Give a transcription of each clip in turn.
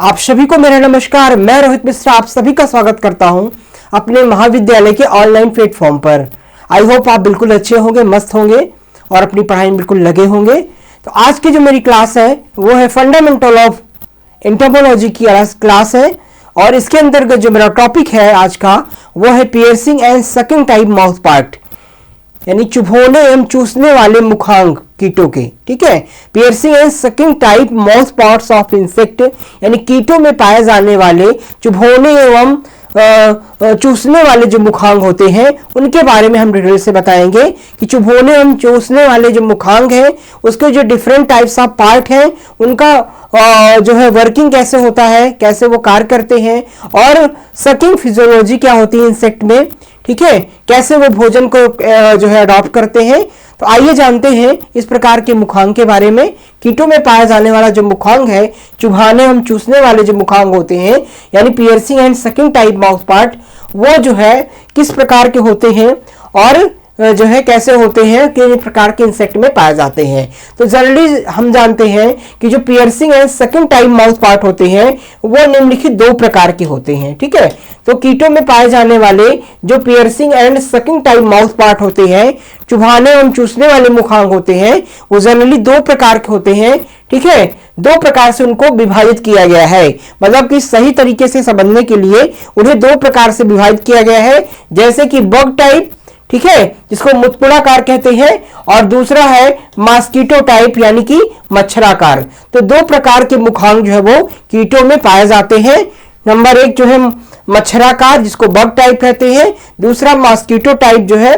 आप सभी को मेरा नमस्कार। मैं रोहित मिश्रा आप सभी का स्वागत करता हूं अपने महाविद्यालय के ऑनलाइन प्लेटफॉर्म पर। आई होप आप बिल्कुल अच्छे होंगे, मस्त होंगे और अपनी पढ़ाई में बिल्कुल लगे होंगे। तो आज की जो मेरी क्लास है वो है फंडामेंटल ऑफ एंटोमोलॉजी की क्लास है और इसके अंतर्गत जो मेरा टॉपिक है आज का वो है piercing and sucking type mouth part, यानी चुभोने एवं चूसने वाले मुखांग कीटों के। ठीक है, piercing and sucking type mouth parts of insect, यानी कीटों में पाए जाने वाले चुभोने एवं चूसने वाले जो मुखांग होते हैं उनके बारे में हम डिटेल से बताएंगे कि चुभोने एवं चूसने वाले जो मुखांग हैं उसके जो डिफरेंट टाइप्स ऑफ पार्ट हैं उनका जो है वर्किंग कैसे होता है, कैसे वो कार्य करते हैं और सकिंग फिजियोलॉजी क्या होती है इंसेक्ट में। ठीक है, कैसे वो भोजन को जो है अडॉप्ट करते हैं। तो आइए जानते हैं इस प्रकार के मुखांग के बारे में। कीटों में पाया जाने वाला जो मुखांग है, चुभाने एवं चूसने वाले जो मुखांग होते हैं यानी piercing and sucking type mouth part, वो जो है किस प्रकार के होते हैं और जो है कैसे होते हैं, किस प्रकार के इंसेक्ट में पाए जाते हैं। तो जनरली हम जानते हैं कि जो piercing and sucking type mouth part होते हैं वो निम्नलिखित दो प्रकार के होते हैं। ठीक है, तो कीटों में पाए जाने वाले जो piercing and sucking type mouth part होते हैं, चुभाने एवं चूसने वाले मुखांग होते हैं, वो जनरली दो प्रकार के होते हैं। ठीक है, दो प्रकार से उनको विभाजित किया गया है, मतलब कि सही तरीके से समझने के लिए उन्हें दो प्रकार से विभाजित किया गया है। जैसे कि बग टाइप, ठीक है, जिसको मुतपुड़ाकार कहते हैं, और दूसरा है मॉस्किटो टाइप यानी कि मच्छराकार। तो दो प्रकार के मुखांग जो है वो कीटों में पाए जाते हैं। नंबर एक जो है मच्छराकार जिसको बग टाइप कहते हैं, दूसरा मॉस्किटो टाइप जो है।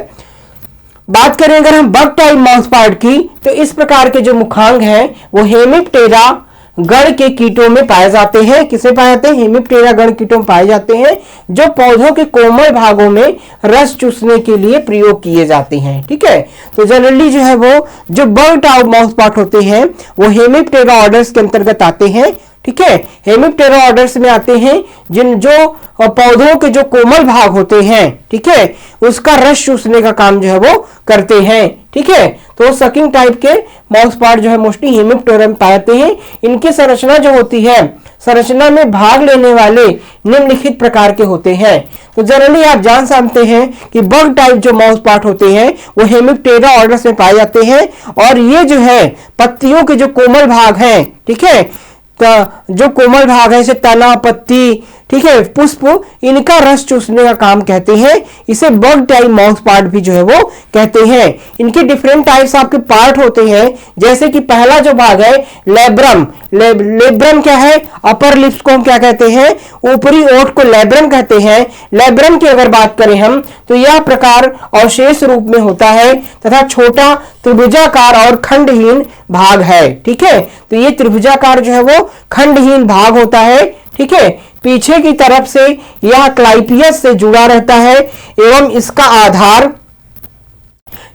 बात करें अगर हम बग टाइप माउथ पार्ट की तो इस प्रकार के जो मुखांग हैं वो हेमिप्टेरा गण के कीटों में पाए जाते हैं। किसे पाए जाते हैं? हेमिप्टेरा गण कीटों में पाए जाते हैं जो पौधों के कोमल भागों में रस चूसने के लिए प्रयोग किए जाते हैं। ठीक है, तो जनरली जो है वो जो बग टाइप माउथ पार्ट होते हैं वो हेमिप्टेरा ऑर्डर्स के अंतर्गत आते हैं। ठीक है, हेमिप्टेरा ऑर्डर्स में आते हैं जिन जो पौधों के जो कोमल भाग होते हैं, ठीक है, उसका रस चूसने का काम जो है वो करते हैं। ठीक है, तो सकिंग टाइप के माउथ पार्ट जो है मोस्टली हेमिप्टेरा में पाते हैं। इनकी संरचना जो होती है, संरचना में भाग लेने वाले निम्नलिखित प्रकार के होते हैं। तो जनरली आप जान सकते हैं कि बग टाइप जो माउथ पार्ट होते हैं वो हेमिप्टेरा ऑर्डर्स में पाए जाते हैं और ये जो है पत्तियों के जो कोमल भाग हैं, ठीक है, जो कोमल भाग है जैसे तना, पत्ती, ठीक है, पुष्प, इनका रस चूसने का काम कहते हैं। इसे बग टाइप माउथ पार्ट भी जो है वो कहते हैं। इनके डिफरेंट टाइप्स आपके पार्ट होते हैं, जैसे कि पहला जो भाग है लेब्रम। लेब्रम क्या है? अपर लिप्स को हम क्या कहते हैं? ऊपरी ओठ को लेब्रम कहते हैं। लेब्रम की अगर बात करें हम तो यह प्रकार अवशेष रूप में होता है तथा छोटा त्रिभुजाकार और खंडहीन भाग है। ठीक है, तो ये त्रिभुजाकार जो है वो खंडहीन भाग होता है। ठीक है, पीछे की तरफ से यह क्लाइपियस से जुड़ा रहता है एवं इसका आधार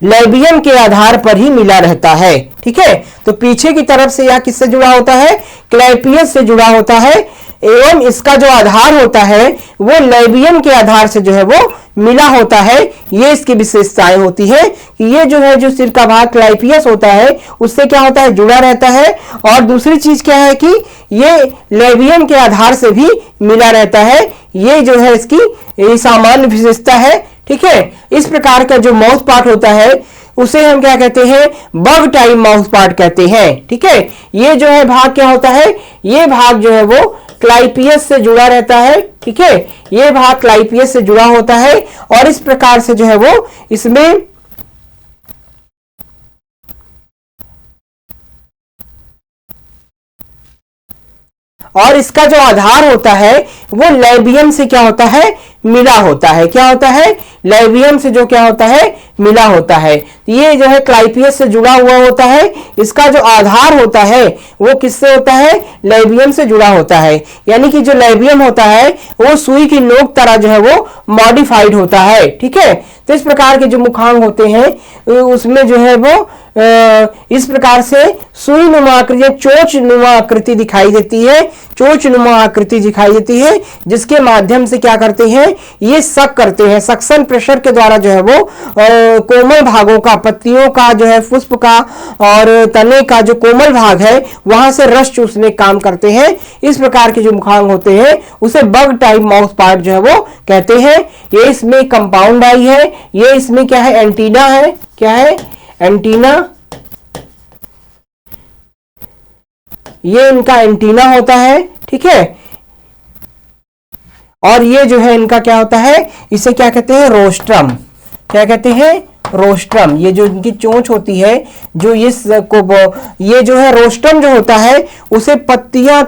लेबियम के आधार पर ही मिला रहता है। ठीक है, तो पीछे की तरफ से यह किससे जुड़ा होता है? क्लाइपियस से जुड़ा होता है एवं इसका जो आधार होता है वो लेबियम के आधार से जो है वो मिला होता है। ये इसकी विशेषताएं होती है कि ये जो है जो सिर का भाग क्लाइपियस होता है उससे क्या होता है? जुड़ा रहता है। और दूसरी चीज क्या है कि ये लेबियम के आधार से भी मिला रहता है। ये जो है इसकी सामान्य विशेषता है। ठीक है, इस प्रकार का जो माउथ पार्ट होता है उसे हम क्या कहते हैं? बग टाइप माउथ पार्ट कहते हैं। ठीक है, ये जो है भाग क्या होता है? ये भाग जो है वो क्लाइपियस से जुड़ा रहता है। ठीक है, ये भाग क्लाइपियस से जुड़ा होता है और इस प्रकार से जो है वो इसमें और इसका जो आधार होता है वो लेबियम से क्या होता है? मिला होता है। क्या होता है? लेबियम से जो क्या होता है? मिला होता है। ये जो है क्लाइपियस से जुड़ा हुआ होता है। इसका जो आधार होता है वो किससे होता है? लेबियम से जुड़ा होता है। यानी कि जो लेबियम होता है वो सुई की नोक तरह जो है वो मॉडिफाइड होता है। ठीक है, तो इस प्रकार के जो मुखांग होते हैं उसमें जो है वो इस प्रकार से सुई नुमा आकृति, चोच नुमा आकृति दिखाई देती है। चोच नुमा आकृति दिखाई देती है जिसके माध्यम से क्या करते हैं? ये सक करते हैं, सक्शन प्रेशर के द्वारा जो है वो कोमल भागों का, पत्तियों का जो है, पुष्प का और तने का जो कोमल भाग है वहां से रस चूसने काम करते हैं। इस प्रकार के जो मुखांग होते हैं उसे बग टाइप माउथ पार्ट जो है वो कहते हैं। ये इसमें कंपाउंड आई है, ये इसमें क्या है, एंटीना है। क्या है, एंटीना। ये इनका एंटीना होता है, ठीक है। और ये जो है इनका क्या होता है, इसे क्या कहते हैं, रोस्ट्रम। क्या कहते हैं, रोस्ट्रम। ये जो इनकी चोंच होती है, जो ये जो है रोस्ट्रम जो होता है उसे पत्तियां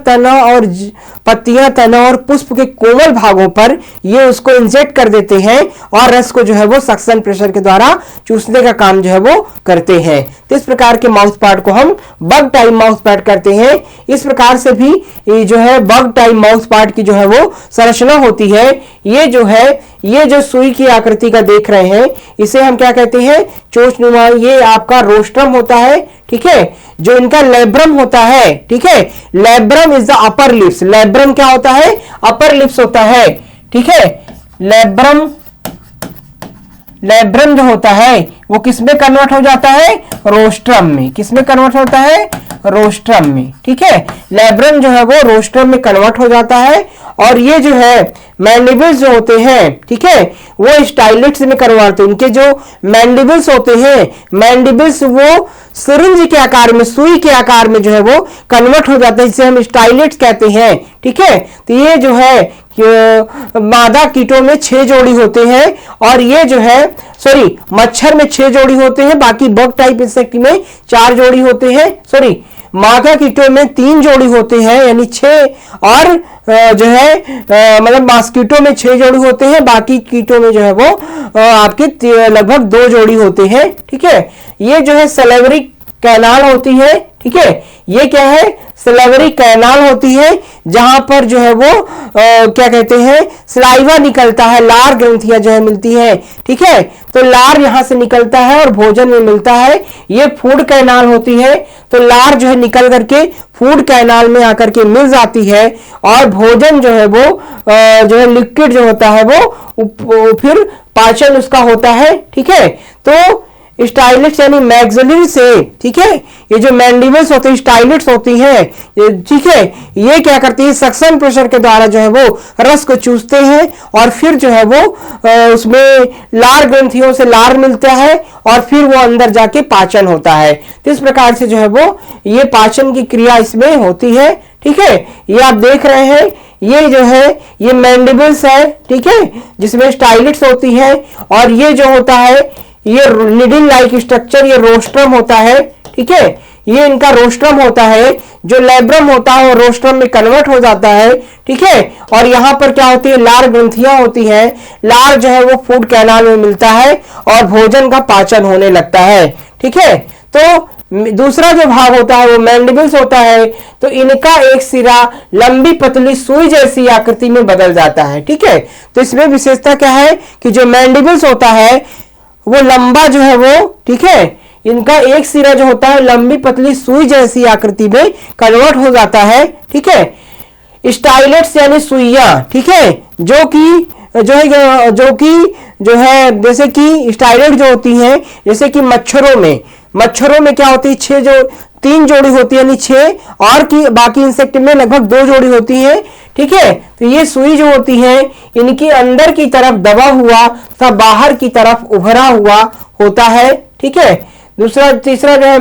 तना और पुष्प के कोमल भागों पर ये उसको इंजेक्ट कर देते हैं और रस को जो है वो सक्शन प्रेशर के द्वारा चूसने का काम जो है वो करते हैं। तो इस प्रकार के माउथ पार्ट को हम बग टाइप माउथ पार्ट करते हैं। इस प्रकार से भी ये जो है बग टाइप माउथ पार्ट की जो है वो संरचना होती है। ये जो है, ये जो सुई की आकृति का देख रहे हैं इसे हम क्या कहते हैं, चोंचनुमा। ये आपका रोस्ट्रम होता है, ठीक है। जो इनका लेब्रम होता है, ठीक है, labrum is the upper lips. Labrum क्या होता है, अपर लिप्स होता है, ठीक है। लेब्रम जो होता है वो किसमें कन्वर्ट हो जाता है, रोस्ट्रम में। किसमें कन्वर्ट होता है, रोस्ट्रम में, ठीक है। लेब्रम जो है वो रोस्ट्रम में कन्वर्ट हो जाता है। और ये जो है मैंडिबल्स जो होते हैं, ठीक है, वो स्टाइलिट्स में कन्वर्ट होते हैं। इनके जो मैंडिबल्स होते हैं, मैंडिबल्स वो सिरिंज के आकार में, सुई के आकार में जो है वो कन्वर्ट हो जाते हैं, जिसे हम स्टाइलिट्स कहते हैं, ठीक है। तो ये जो है मादा कीटों में 6 जोड़ी होते हैं और ये जो है मच्छर में 6 जोड़ी होते हैं, बाकी बग टाइप इंसेक्ट में 4 जोड़ी होते हैं। मादा कीटों में 3 जोड़ी होते हैं, यानी 6, और जो है मतलब मॉस्किटो में 6 जोड़ी होते हैं, बाकी कीटों में जो है वो आपके लगभग 2 जोड़ी होते हैं, ठीक है। ये जो है सलेवरी कैनाल होती है, ठीक है। ये क्या है, सलेवरी कैनाल होती है, जहां पर जो है वो क्या कहते हैं, सलाइवा निकलता है, लार ग्रंथियां जो है मिलती है, ठीक है। तो लार यहां से निकलता है और भोजन में मिलता है। ये फूड कैनाल होती है, तो लार जो है निकल करके फूड कैनाल में आकर के मिल जाती है और भोजन जो है वो जो है लिक्विड जो होता है वो फिर पाचन उसका होता है, ठीक है। तो स्टाइलिट्स यानी मैक्सिलरी से, ठीक है, ये जो मैंडिबल्स होते हैं स्टाइलिट्स होती हैं, ठीक है, ये क्या करती है, सक्शन प्रेशर के द्वारा जो है वो रस को चूसते हैं और फिर जो है वो उसमें लार ग्रंथियों से लार मिलता है और फिर वो अंदर जाके पाचन होता है। तो इस प्रकार से जो है वो ये पाचन की क्रिया इसमें होती है, ठीक है। ये आप देख रहे हैं, ये जो है ये मैंडिबल्स है, ठीक है, जिसमें स्टाइलिट्स होती है। और ये जो होता है ये निडिल लाइक स्ट्रक्चर, ये रोस्ट्रम होता है, ठीक है। ये इनका रोस्ट्रम होता है। जो लेब्रम होता है वो रोस्ट्रम में कन्वर्ट हो जाता है, ठीक है। और यहाँ पर क्या होती है, लार ग्रंथियां होती हैं। लार जो है वो फूड कैनाल में मिलता है और भोजन का पाचन होने लगता है, ठीक है। तो दूसरा जो भाग होता है वो मैंडिबल्स होता है। तो इनका एक सिरा लंबी पतली सुई जैसी आकृति में बदल जाता है, ठीक है। तो इसमें विशेषता क्या है कि जो मैंडिबल्स होता है वो लंबा जो है वो, ठीक है, इनका एक सिरा जो होता है लंबी पतली सुई जैसी आकृति में कन्वर्ट हो जाता है, ठीक है। स्टाइलेट्स यानी सुइयां, ठीक है, जो है जैसे कि स्टाइलेट जो होती हैं, जैसे कि मच्छरों में क्या होती है, 3 जोड़ी होती है, यानी 6, और की बाकी इंसेक्ट में लगभग 2 जोड़ी होती है, ठीक है। तो ये सुई जो होती है इनकी अंदर की तरफ दबा हुआ तथा बाहर की तरफ उभरा हुआ होता है, ठीक है। तीसरा जो है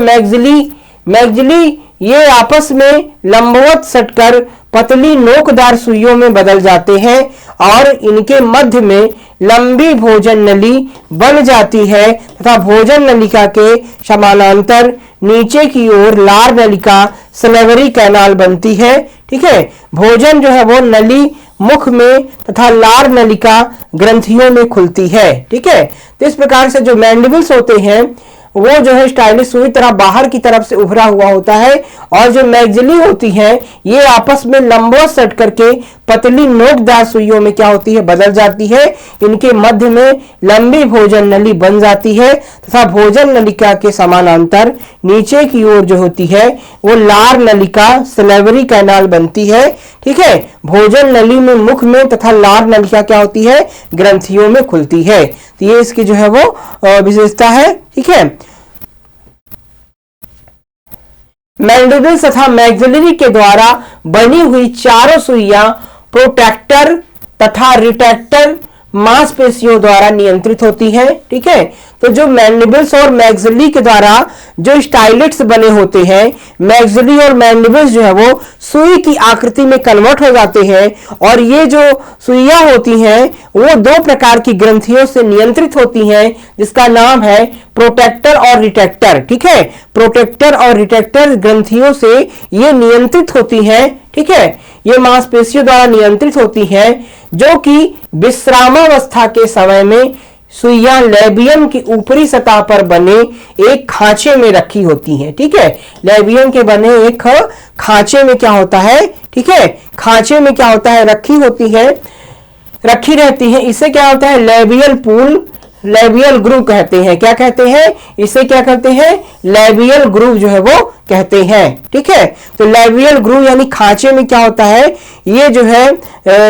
मैग्जिली, ये आपस में लंबवत सटकर पतली नोकदार सुइयों में बदल जाते हैं और इनके मध्य में लंबी भोजन नली बन जाती है तथा भोजन नलिका के समानांतर नीचे की ओर लार नलिका सलेवरी कैनाल बनती है, ठीक है। भोजन जो है वो नली मुख में तथा लार नलिका ग्रंथियों में खुलती है, ठीक है। तो इस प्रकार से जो मैंडिबल्स होते हैं वो जो है स्टाइलिस सुई तरह बाहर की तरफ से उभरा हुआ होता है और जो मैग्जिली होती है ये आपस में लंबवत सट करके पतली नोकदार सुइयों में क्या होती है, बदल जाती है। इनके मध्य में लंबी भोजन नली बन जाती है तथा भोजन नलिका के समानांतर नीचे की ओर जो होती है वो लार नलिका सलेवरी कैनाल बनती है, ठीक है, भोजन नली में, मुख में तथा लार नलिका क्या होती है, ग्रंथियों में खुलती है। तो ये इसकी जो है वो विशेषता है। ठीक है, मैंडिबल्स तथा मैक्सिलरी के द्वारा बनी हुई चारों सुइयां प्रोटेक्टर तथा रिट्रैक्टर मांसपेशियों द्वारा नियंत्रित होती है। ठीक है, तो जो मैंडिबल्स और मैक्सिलरी के द्वारा जो स्टाइलेट्स बने होते हैं, मैक्सिलरी और मैंडिबल्स जो है वो सुई की आकृति में कन्वर्ट हो जाते हैं और ये जो सुइयां होती हैं वो दो प्रकार की ग्रंथियों से नियंत्रित होती हैं, जिसका नाम है प्रोटेक्टर और रिट्रैक्टर। ठीक है, प्रोटेक्टर और रिट्रैक्टर ग्रंथियों से ये नियंत्रित होती हैं। ठीक है, ये मांसपेशियों द्वारा नियंत्रित होती हैं, जो कि विश्रामावस्था के समय में सुइयां लेबियम की ऊपरी सतह पर बने एक खांचे में रखी होती हैं। ठीक है, लेबियम के बने एक खांचे में क्या होता है, ठीक है, खांचे में क्या होता है, रखी होती है, रखी रहती है। इसे क्या होता है, लेबियल पूल, लेबियल ग्रूव कहते हैं। क्या कहते हैं इसे, क्या कहते हैं, लेबियल ग्रूव जो है वो कहते हैं। ठीक है, तो लेबियल ग्रूव यानी खांचे में क्या होता है, ये जो है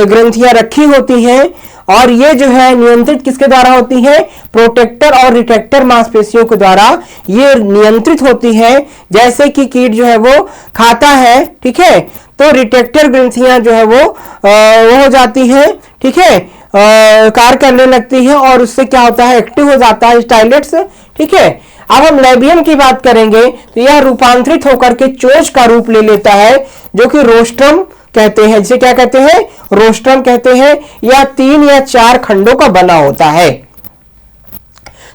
ग्रंथियां रखी होती हैं और ये जो है नियंत्रित किसके द्वारा होती है, प्रोटेक्टर और रिट्रैक्टर मांसपेशियों के द्वारा ये नियंत्रित होती है। जैसे कि कीट जो है वो खाता है, ठीक है, तो रिट्रैक्टर ग्रंथियां जो है वो हो जाती है। ठीक है, कार्य करने लगती है और उससे क्या होता है, एक्टिव हो जाता है स्टाइलेट्स। ठीक है, अब हम लेबियम की बात करेंगे तो यह रूपांतरित होकर के चोंच का रूप ले लेता है, जो कि रोस्ट्रम कहते हैं, जिसे क्या कहते हैं, रोस्ट्रम कहते हैं। यह 3 या 4 खंडों का बना होता है।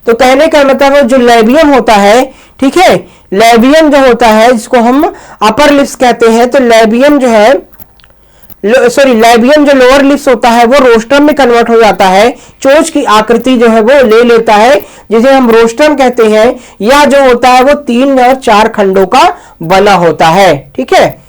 तो कहने का मतलब जो लेबियम होता है, ठीक है, लेबियम जो होता है जिसको हम अपर लिप्स कहते हैं, तो लेबियम जो है, सॉरी, लेबियम जो लोअर लिप्स होता है वो रोस्ट्रम में कन्वर्ट हो जाता है, चोंच की आकृति जो है वो ले लेता है, जिसे हम रोस्ट्रम कहते हैं। यह जो होता है वो 3 और 4 खंडों का बना होता है। ठीक है,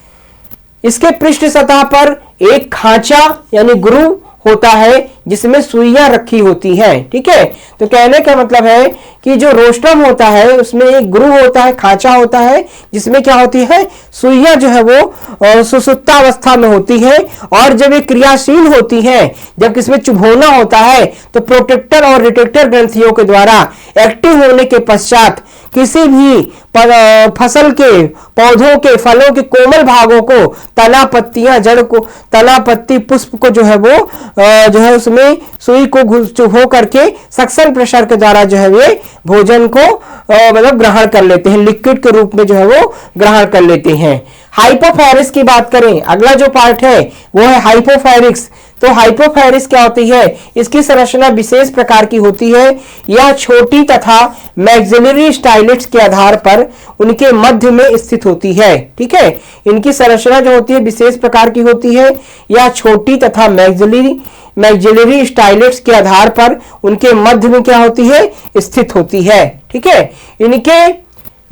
इसके पृष्ठ सतह पर एक खांचा यानी ग्रूव होता है जिसमें सुइयां रखी होती हैं। ठीक है, तो कहने का मतलब है कि जो रोस्ट्रम होता है उसमें एक ग्रूव होता है, खांचा होता है, जिसमें क्या होती है, सुइयां जो है वो सुसुप्तावस्था में होती है और जब ये क्रियाशील होती है, जब इसमें चुभोना होता है, तो प्रोटेक्टर और रिट्रैक्टर ग्रंथियों के द्वारा एक्टिव होने के पश्चात किसी भी फसल के, पौधों के, फलों के कोमल भागों को, तना, पत्तियां, जड़ को, तना, पत्ती, पुष्प को जो है वो जो है उसमें सुई को चुभो करके सक्शन प्रेशर के द्वारा जो है वे भोजन को मतलब ग्रहण कर लेते हैं, लिक्विड के रूप में जो है वो ग्रहण कर लेते हैं। हाइपोफेरिस की बात करें, अगला जो पार्ट है वो है हाइपोफेरिक्स। तो हाइपोफेरिस क्या होती है, इसकी संरचना विशेष प्रकार की होती है। यह छोटी तथा मैक्सिलरी स्टाइलेट्स के आधार पर उनके मध्य में स्थित होती है। ठीक है, इनकी संरचना जो होती है विशेष प्रकार की होती है। यह छोटी तथा मैक्सिलरी स्टाइलेट्स के आधार पर उनके मध्य में क्या होती है, स्थित होती है। ठीक है, इनके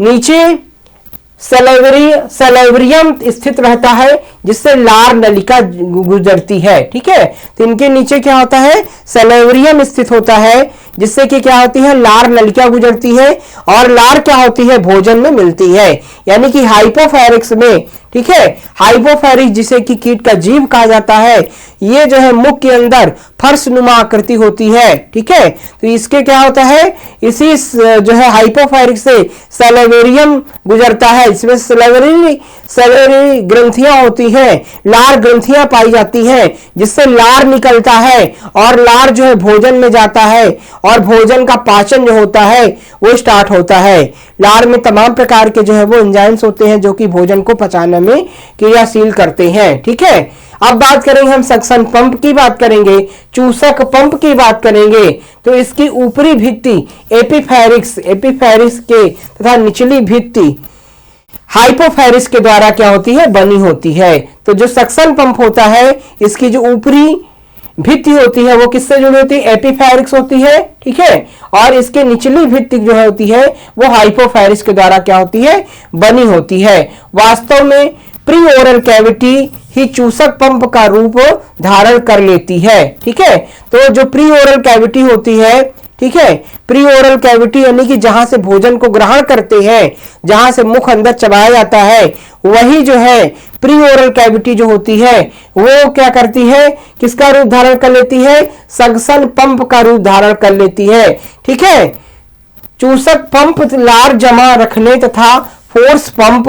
नीचे सैलिवरियम स्थित रहता है जिससे लार नलिका गुजरती है। ठीक है, तो इनके नीचे क्या होता है, सैलिवरियम स्थित होता है जिससे कि क्या होती है, लार नलिका गुजरती है और लार क्या होती है, भोजन में मिलती है। यानी कि हाइपोफेरिक्स में, ठीक है, हाइपोफेरिक्स जिसे कि कीट का जीव कहा जाता है, ये जो है मुख के अंदर फर्शनुमा आकृति होती है। ठीक है, तो इसके क्या होता है, इसी जो है हाइपोफेरिक्स से सैलिवरियम गुजरता है, इसमें सैलिवरी ग्रंथियां होती हैं, लार ग्रंथियां पाई जाती हैं, जिससे लार निकलता है और लार जो है भोजन में जाता है और भोजन का पाचन जो होता है वो स्टार्ट होता है। लार में तमाम प्रकार के जो है वो एंजाइम्स होते हैं जो कि भोजन को पचाने में क्रियाशील करते हैं। ठीक है, अब बात करेंगे हम सक्शन पंप की बात करेंगे, चूसक पंप की बात करेंगे। तो इसकी ऊपरी भित्ति एपिफेरिक्स के तथा निचली भित्ति हाइपोफेरिस के द्वारा क्या होती है, बनी होती है। तो जो सक्शन पंप होता है, इसकी जो ऊपरी भित्ति होती है वो किससे जुड़ी होती है, एपिफेरिक्स होती है। ठीक है, और इसके निचली भित्ति जो होती है वो हाइपोफेरिस के द्वारा क्या होती है, बनी होती है। वास्तव में प्री ओरल कैविटी ही चूसक पंप का रूप धारण कर लेती है। ठीक है, तो जो प्री ओरल कैविटी होती है, ठीक है, प्री ओरल कैविटी यानी कि जहां से भोजन को ग्रहण करते हैं, जहां से मुख अंदर चबाया जाता है, वही जो है प्री ओरल कैविटी जो होती है वो क्या करती है, किसका रूप धारण कर लेती है, सक्शन पंप का रूप धारण कर लेती है। ठीक है, चूसक पंप लार जमा रखने तथा फोर्स पंप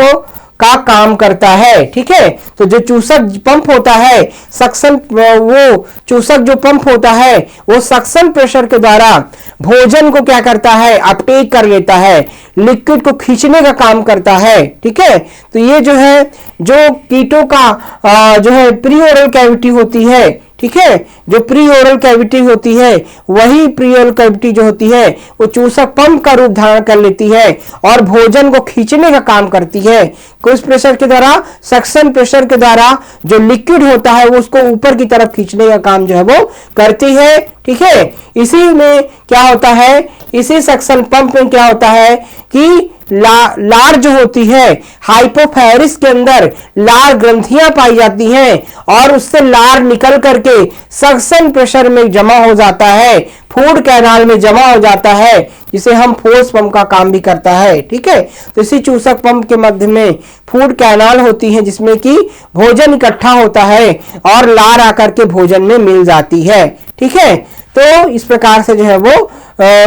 का काम करता है। ठीक है, तो जो चूसक पंप होता है, सक्शन, वो चूसक जो पंप होता है वो सक्शन प्रेशर के द्वारा भोजन को क्या करता है, अपटेक कर लेता है, लिक्विड को खींचने का काम करता है। ठीक है, तो ये जो है जो कीटों का जो है प्री ओरल कैविटी होती है, ठीक है, जो प्री ओरल कैविटी होती है वही प्री ओरल कैविटी जो होती है वो चूसक पंप का रूप धारण कर लेती है और भोजन को खींचने का काम करती है। किस प्रेशर के द्वारा, सक्शन प्रेशर के द्वारा जो लिक्विड होता है वो उसको ऊपर की तरफ खींचने का काम जो है वो करती है। ठीक है, इसी में क्या होता है, इसी सक्शन पंप में क्या होता है कि लार जो होती है, हाइपोफायरिस के अंदर लार ग्रंथियां पाई जाती हैं और उससे लार निकल करके सक्शन प्रेशर में जमा हो जाता है, फूड कैनाल में जमा हो जाता है, जिसे हम फोर्स पंप का काम भी करता है। ठीक है, तो इसी चूसक पंप के मध्य में फूड कैनाल होती है जिसमें कि भोजन इकट्ठा होता है और लार आकर के भोजन में मिल जाती है। ठीक है, तो इस प्रकार से जो है वो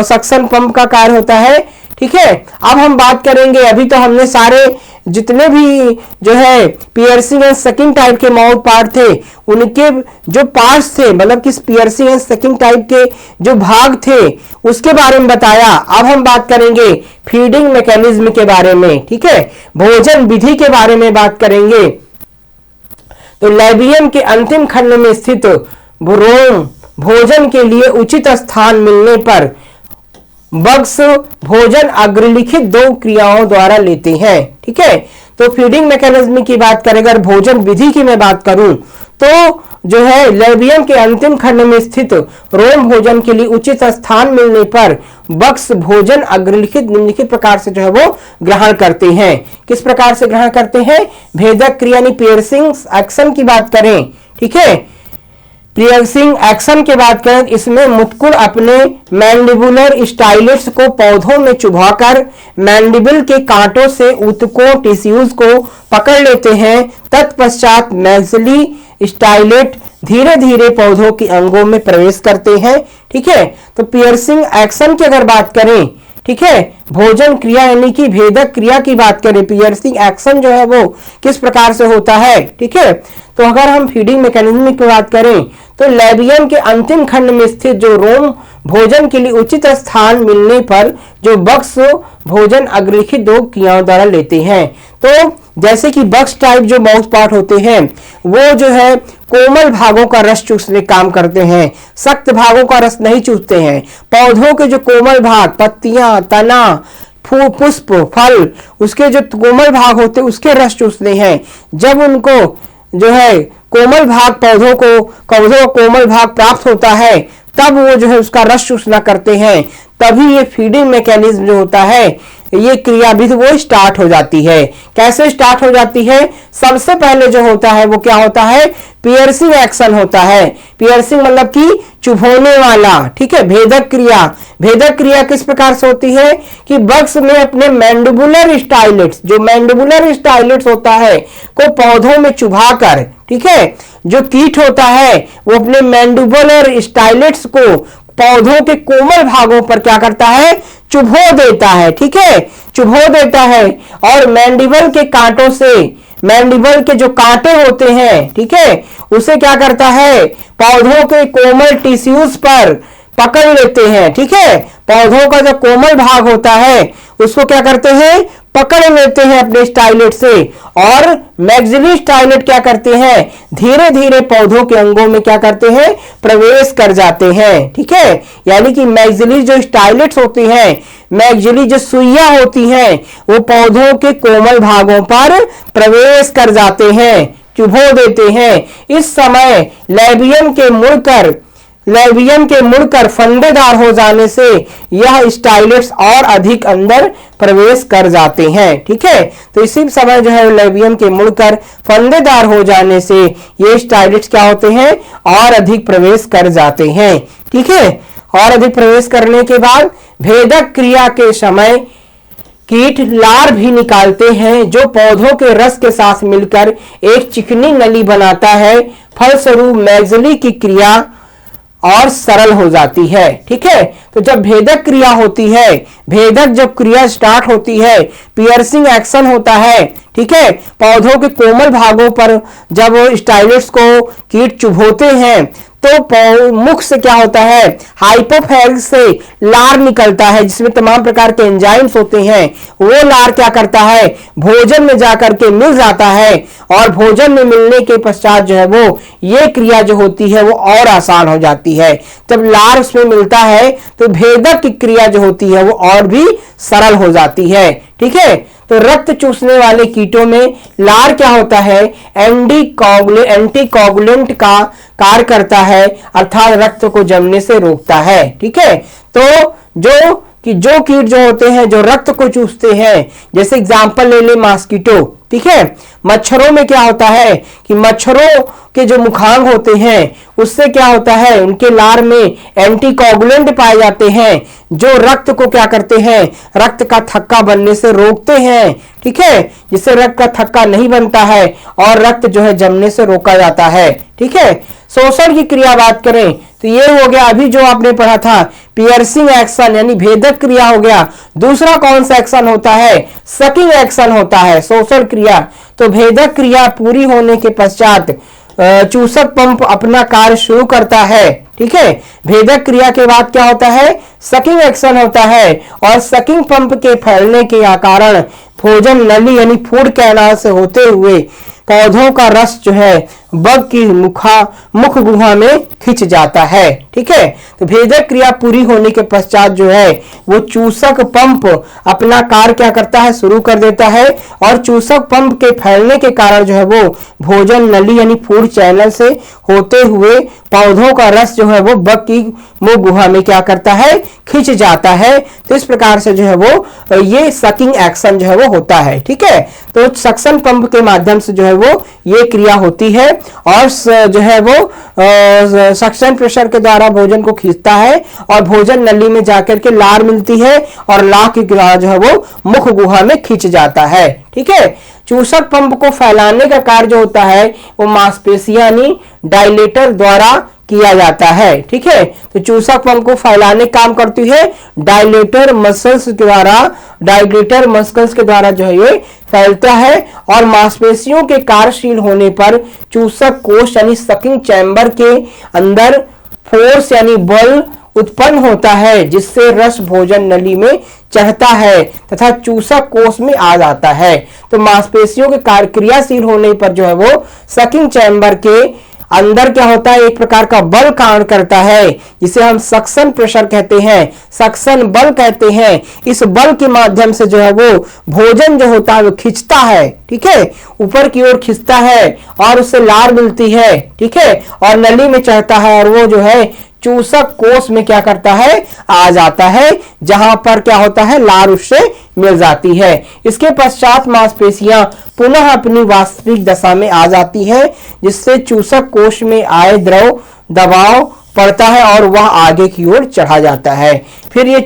सक्शन पंप का कार्य होता है। ठीक है, अब हम बात करेंगे, अभी तो हमने सारे जितने भी जो है पियर्सिंग एंड सकिंग टाइप के माउथ पार्ट थे उनके जो पार्ट्स थे, मतलब कि पियर्सिंग एंड सकिंग टाइप के जो भाग थे उसके बारे में बताया। अब हम बात करेंगे फीडिंग मैकेनिज्म के बारे में। ठीक है, भोजन विधि के बारे में बात करेंगे। तो लैबियम के अंतिम खंड में स्थित रोम भोजन के लिए उचित स्थान मिलने पर बग्स भोजन अग्रलिखित 2 क्रियाओं द्वारा लेते हैं। ठीक है, तो फीडिंग मैकेनिज्म की बात करें, अगर भोजन विधि की मैं बात करूं तो जो है लैबियम के अंतिम खंड में स्थित रोम भोजन के लिए उचित स्थान मिलने पर बग्स भोजन अग्रलिखित निम्नलिखित प्रकार से जो है वो ग्रहण करते हैं। किस प्रकार से ग्रहण करते हैं, भेदक क्रिया यानी पियर्सिंग एक्शन की बात करें। ठीक है, पियर्सिंग एक्शन के बात करें, इसमें मुटकुर अपने मैंडिबुलर स्टाइलेट्स को पौधों में चुभाकर मैंडिबल के कांटों से ऊतकों टिश्यूज को पकड़ लेते हैं। तत्पश्चात मैक्सिली स्टाइलेट धीरे धीरे पौधों के अंगों में प्रवेश करते हैं। ठीक है, तो पियर्सिंग एक्शन की अगर बात करें, ठीक है, भोजन क्रिया यानी कि भेदक क्रिया की बात करें, पियर्सिंग एक्शन जो है वो किस प्रकार से होता है। ठीक है, तो अगर हम फीडिंग मैकेनिज्म की बात करें तो लैबियम के अंतिम खंड में स्थित जो रोम भोजन के लिए उचित स्थान मिलने पर जो बग्स भोजन अग्रलिखित 2 क्रियाओं द्वारा लेते हैं। तो जैसे कि बग्स टाइप जो माउथ पार्ट होते हैं वो जो है कोमल भागों का रस चूसने काम करते हैं, सख्त भागों का रस नहीं चूसते हैं। पौधों के जो कोमल भाग, पत्तियां, तना, पुष्प, फल, उसके जो कोमल भाग होते हैं उसके रस चूसते हैं। जब उनको जो है कोमल भाग पौधों को कोमल भाग प्राप्त होता है तब वो जो है उसका रस चूसना करते हैं, तभी ये फीडिंग मैकेनिज्म जो होता है ये क्रियाविधि वो स्टार्ट हो जाती है। कैसे स्टार्ट हो जाती है, सबसे पहले जो होता है वो क्या होता है, पियर्सिंग एक्शन होता है। पियर्सिंग मतलब कि चुभोने वाला। ठीक है, भेदक क्रिया, भेदक क्रिया किस प्रकार से होती है कि बग्स में अपने मैंडिबुलर स्टाइलेट्स, जो मैंडिबुलर स्टाइलेट्स होता है को पौधों में चुभाकर, ठीक है, जो कीट होता है वो अपने मैंडिबुलर स्टाइलेट्स को पौधों के कोमल भागों पर क्या करता है, चुभो देता है। ठीक है, चुभो देता है और मैंडिबल के कांटों से, मैंडिबल के जो कांटे होते हैं, ठीक है, उसे क्या करता है, पौधों के कोमल टिश्यूज पर पकड़ लेते हैं। ठीक है, पौधों का जो कोमल भाग होता है उसको क्या करते हैं, पकड़ लेते हैं अपने स्टाइलेट से, और मैक्सिली स्टाइलेट क्या करते हैं, धीरे धीरे पौधों के अंगों में क्या करते हैं, प्रवेश कर जाते हैं। ठीक है, यानी कि मैक्सिली जो स्टाइलेट्स होती हैं, मैक्सिली जो सुइयां होती हैं वो पौधों के कोमल भागों पर प्रवेश कर जाते हैं, चुभो देते हैं। इस समय लैबियम के मुड़कर फंदेदार हो जाने से यह स्टाइलेट्स और अधिक अंदर प्रवेश कर जाते हैं। ठीक है, तो इसी समय जो है लैबियम के मुड़कर फंदेदार हो जाने से ये स्टाइलेट्स क्या होते हैं, और अधिक प्रवेश कर जाते हैं। ठीक है, और अधिक प्रवेश करने के बाद भेदक क्रिया के समय कीट लार भी निकालते हैं जो पौधों के रस के साथ मिलकर एक चिकनी नली बनाता है। फलस्वरूप मैगजली की क्रिया और सरल हो जाती है। ठीक है, तो जब भेदक क्रिया होती है, भेदक जब क्रिया स्टार्ट होती है, पियर्सिंग एक्शन होता है। ठीक है, पौधों के कोमल भागों पर जब स्टाइलिट्स को कीट चुभोते हैं तो मुख से क्या होता है, हाइपोफैरिंक्स से लार निकलता है जिसमें तमाम प्रकार के एंजाइम्स होते हैं। वो लार क्या करता है, भोजन में जाकर के मिल जाता है और भोजन में मिलने के पश्चात जो है वो ये क्रिया जो होती है वो और आसान हो जाती है। जब लार उसमें मिलता है तो भेदक की क्रिया जो होती है वो और भी सरल हो जाती है। ठीक है, तो रक्त चूसने वाले कीटों में लार क्या होता है, एंटीकोगुलेंट का कार्य करता है, अर्थात रक्त को जमने से रोकता है। ठीक है, तो जो कीट जो होते हैं जो रक्त को चूसते हैं, जैसे एग्जांपल ले ले मॉस्किटो। ठीक है, मच्छरों में क्या होता है कि मच्छरों के जो मुखांग होते हैं उससे क्या होता है, उनके लार में एंटीकोगुलेंट पाए जाते हैं जो रक्त को क्या करते हैं, रक्त का थक्का बनने से रोकते हैं। ठीक है, जिससे रक्त का थक्का नहीं बनता है और रक्त जो है जमने से रोका जाता है। ठीक है, शोषण की क्रिया बात करें तो ये हो गया अभी जो आपने पढ़ा था पियर्सिंग एक्शन यानी भेदक क्रिया हो गया। दूसरा कौन सा एक्शन होता है, सकिंग एक्शन होता है, शोषण क्रिया। तो भेदक क्रिया पूरी होने के पश्चात चूसक पंप अपना कार्य शुरू करता है। ठीक है, भेदक क्रिया के बाद क्या होता है, सकिंग एक्शन होता है और सकिंग पंप के फैलने के कारण भोजन नली यानी फूड कैनाल से होते हुए पौधों का रस जो है बग की मुख गुहा में खिंच जाता है। ठीक है, तो भेदक क्रिया पूरी होने के पश्चात जो है वो चूसक पंप अपना कार्य क्या करता है, शुरू कर देता है और चूसक पंप के फैलने के कारण जो है वो भोजन नली यानी फूड चैनल से होते हुए पौधों का रस जो है वो बग की मुख गुहा में क्या करता है, खिंच जाता है। तो इस प्रकार से जो है वो ये सकिंग एक्शन जो है वो होता है। ठीक है, तो सक्शन पंप के माध्यम से जो है वो ये क्रिया होती है और जो है वो सक्शन प्रेशर के द्वारा भोजन को खींचता है और भोजन नली में जाकर के लार मिलती है और लार की क्रिया जो है वो मुख गुहा में खींच जाता है। ठीक है, चूसक पंप को फैलाने का कार्य जो होता है वो मांसपेशियां यानी डायलेटर द्वारा किया जाता है। ठीक है, तो चूसक पंप को फैलाने काम करती है डायलेटर मसल्स के द्वारा जो है ये फैलता है और मांसपेशियों के कार्यशील होने पर चूसक कोश यानी सकिंग चैम्बर के अंदर फोर्स यानी बल उत्पन्न होता है जिससे रस भोजन नली में चढ़ता है तथा चूसक कोश में आ जाता है। तो मांसपेशियों के क्रियाशील होने पर जो है वो सकिंग चैम्बर के अंदर क्या होता है, एक प्रकार का बल कार्य करता है जिसे हम सक्शन प्रेशर कहते हैं, सक्शन बल कहते हैं। इस बल के माध्यम से जो है वो भोजन जो होता है वो खींचता है। ठीक है, ऊपर की ओर खींचता है और उससे लार मिलती है। ठीक है, और नली में चढ़ता है और वो जो है चूसक कोश में क्या करता है, आ जाता है, जहां पर क्या होता है, लार उससे मिल जाती है। इसके पश्चात मांसपेशियां पुनः अपनी वास्तविक दशा में आ जाती है जिससे चूसक कोश में आए द्रव दबाव पड़ता है और वह आगे की ओर चढ़ा जाता है। फिर ये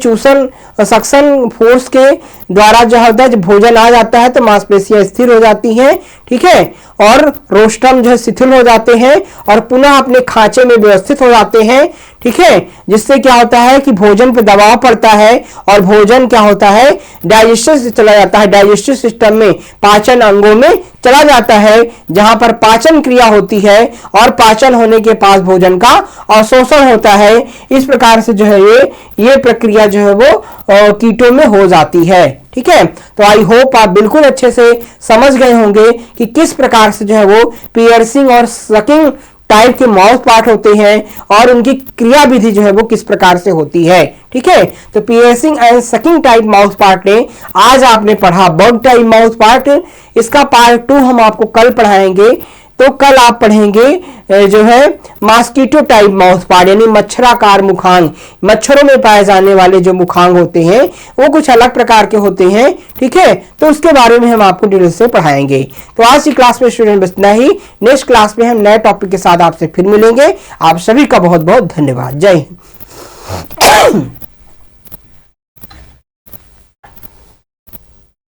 सक्शन फोर्स के द्वारा जो होता है जब भोजन आ जाता है तो मांसपेशियां स्थिर हो जाती हैं। ठीक है, और रोस्ट्रम जो है शिथिल हो जाते हैं और पुनः अपने खांचे में व्यवस्थित हो जाते हैं। ठीक है, जिससे क्या होता है कि भोजन पर दबाव पड़ता है और भोजन क्या होता है, डाइजेस्टिव चला जाता है, डाइजेस्टिव सिस्टम में पाचन अंगों में चला जाता है जहां पर पाचन क्रिया होती है और पाचन होने के पास भोजन का अवशोषण होता है। इस प्रकार से जो है ये प्रक्रिया जो है वो कीटों में हो जाती है। ठीक है, तो आई होप आप बिल्कुल अच्छे से समझ गए होंगे कि किस प्रकार से जो है वो पियर्सिंग और सकिंग टाइप के माउथ पार्ट होते हैं और उनकी क्रिया विधि जो है वो किस प्रकार से होती है। ठीक है, तो piercing and sucking type mouth part ने आज आपने पढ़ा बग टाइप माउथ पार्ट। इसका पार्ट 2 हम आपको कल पढ़ाएंगे। तो कल आप पढ़ेंगे जो है मॉस्किटो टाइप माउथ पार्ट यानी मच्छराकार मुखांग। मच्छरों में पाए जाने वाले जो मुखांग होते हैं वो कुछ अलग प्रकार के होते हैं। ठीक है, तो उसके बारे में हम आपको डिटेल से पढ़ाएंगे। तो आज की क्लास में स्टूडेंट बस इतना ही। नेक्स्ट क्लास में हम नए टॉपिक के साथ आपसे फिर मिलेंगे। आप सभी का बहुत बहुत धन्यवाद। जय हिंद।